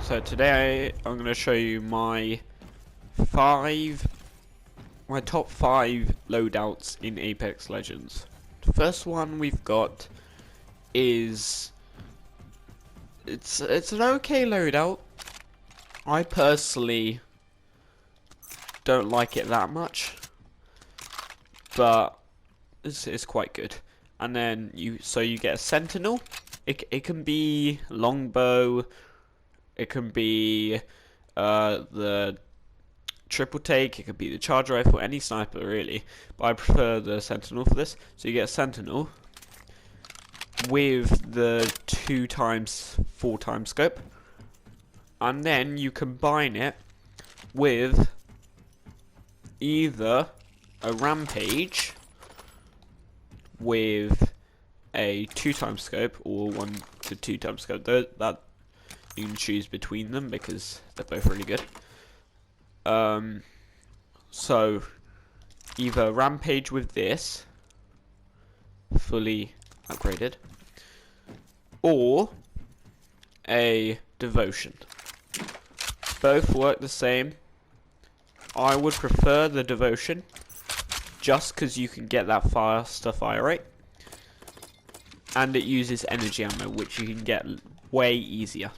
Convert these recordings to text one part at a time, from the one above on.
So today I'm going to show you my top 5 loadouts in Apex Legends. The first one we've got is it's an okay loadout. I personally don't like it that much, but it's quite good. And then you get a Sentinel. It can be longbow. It can be the triple take, it could be the charge rifle, any sniper really, but I prefer the Sentinel for this. So you get a Sentinel with the 2x 4x scope, and then you combine it with either a Rampage with a 2x scope or 1 to 2x scope. That you can choose between them because they're both really good. So either Rampage with this, fully upgraded, or a Devotion. Both work the same. I would prefer the Devotion, just because you can get that faster fire rate, and it uses energy ammo, which you can get way easier.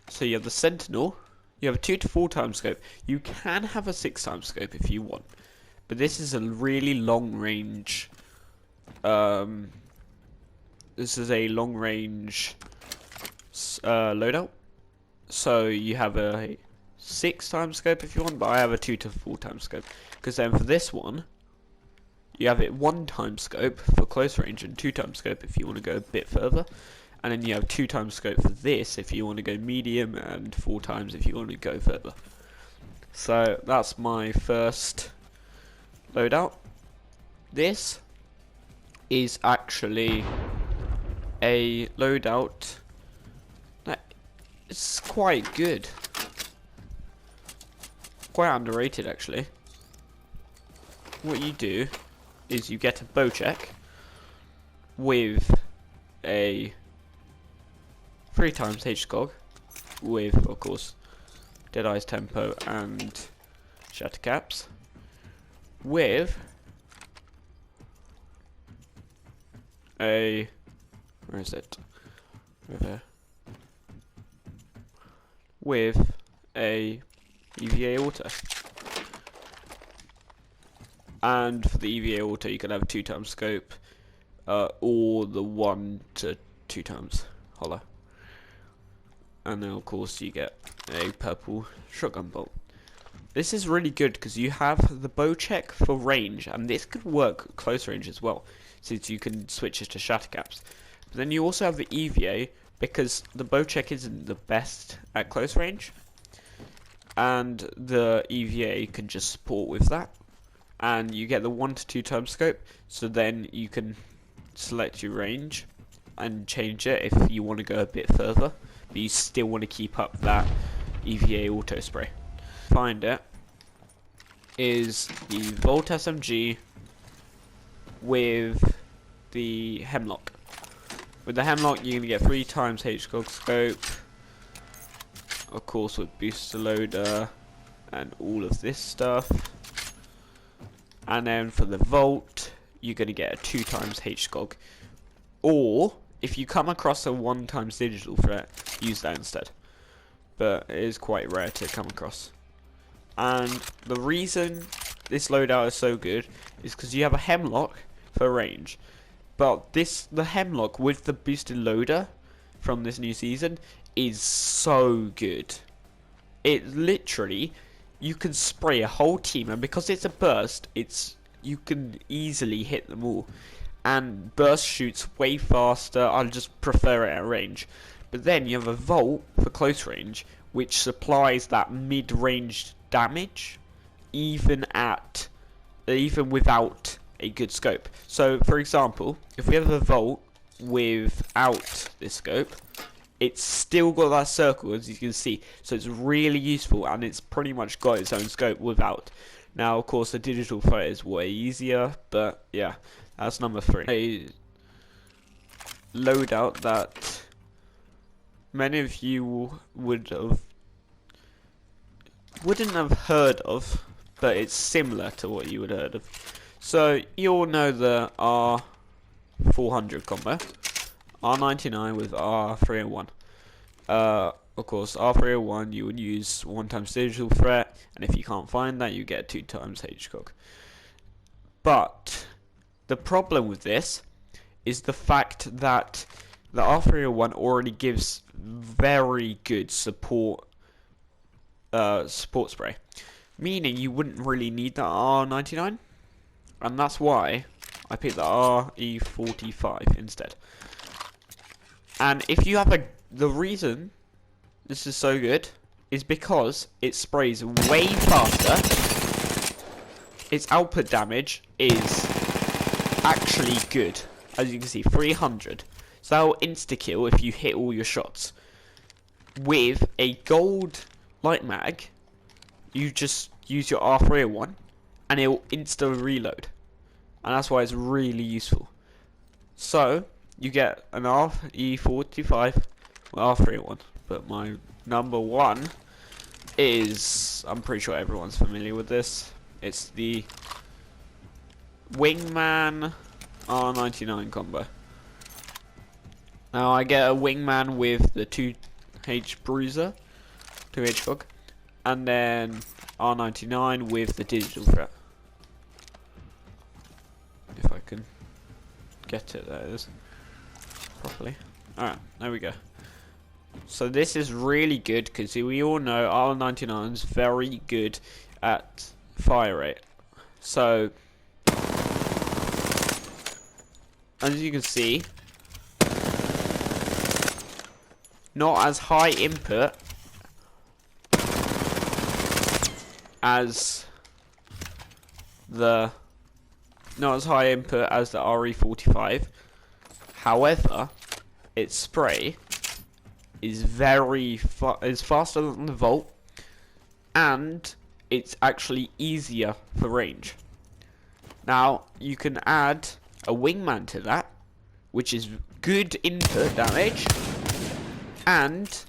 So you have the Sentinel, you have a 2 to 4x scope. You can have a 6x scope if you want, but this is a really long range. This is a long range loadout. So you have a 6x scope if you want, but I have a 2 to 4x scope, because then for this one you have it 1x scope for close range and 2x scope if you want to go a bit further. And then you have 2x scope for this if you want to go medium, and 4x if you want to go further. So that's my first loadout. This is actually a loadout that is quite good. Quite underrated actually. What you do is you get a bow check with a 3x HSCOG with, of course, Deadeye's Tempo and Shatter Caps, with a, where is it? Over. With a EVA Auto. And for the EVA Auto you can have a 2x scope, or the 1 to 2x hollow. And then of course you get a purple shotgun bolt. This is really good because you have the bow check for range, and this could work close range as well, since you can switch it to shatter caps. But then you also have the EVA, because the bow check isn't the best at close range, and the EVA can just support with that. And you get the 1 to 2x scope, so then you can select your range and change it if you want to go a bit further, but you still want to keep up that EVA auto spray. Find it is the Volt SMG with the Hemlock. With the Hemlock you're going to get 3x HSCOG scope, of course with booster loader and all of this stuff. And then for the Volt you're going to get a 2x HSCOG, or if you come across a 1x digital threat, use that instead. But it is quite rare to come across. And the reason this loadout is so good is because you have a Hemlock for range. But the Hemlock with the boosted loader from this new season is so good. It literally, you can spray a whole team, and because it's a burst, you can easily hit them all. And burst shoots way faster. I just prefer it at range. But then you have a Volt for close range, which supplies that mid-range damage, even without a good scope. So, for example, if we have a Volt without this scope, it's still got that circle, as you can see. So it's really useful, and it's pretty much got its own scope without. Now, of course, the digital threat is way easier, but yeah. That's number 3. A loadout that many of you wouldn't have heard of, but it's similar to what you would have heard of. So you all know the R400 combo, R99 with R301. Of course, R301 you would use 1 times digital threat, and if you can't find that, you get 2 times HCOG. But the problem with this is the fact that the R301 already gives very good support spray, meaning you wouldn't really need the R99, and that's why I picked the RE45 instead. And if you have the reason this is so good is because it sprays way faster. Its output damage is actually good, as you can see, 300. So that will insta-kill if you hit all your shots. With a gold light mag, you just use your R301 and it will insta-reload. And that's why it's really useful. So, you get an RE45 with R301. But my number one is, I'm pretty sure everyone's familiar with this. It's the Wingman R99 combo. Now I get a Wingman with the 2H Bruiser, 2H Hog, and then R99 with the digital threat. If I can get it, that is, properly. Alright, there we go. So this is really good because we all know R99 is very good at fire rate. So, as you can see, not as high input as the RE45. However, its spray is is faster than the Volt, and it's actually easier for range. Now you can add a Wingman to that, which is good input damage, and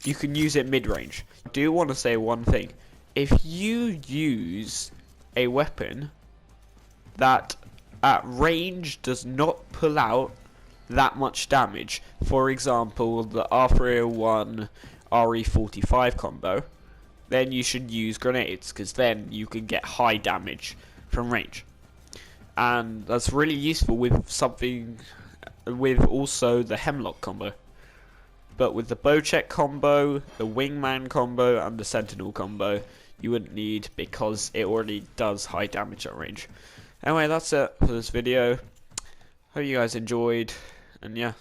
you can use it mid-range. I do want to say one thing: if you use a weapon that at range does not pull out that much damage, for example the R301 RE45 combo, then you should use grenades, because then you can get high damage from range. And that's really useful with something, with also the Hemlock combo. But with the Bocek combo, the Wingman combo, and the Sentinel combo, you wouldn't need, because it already does high damage at range. Anyway, that's it for this video. Hope you guys enjoyed, and yeah.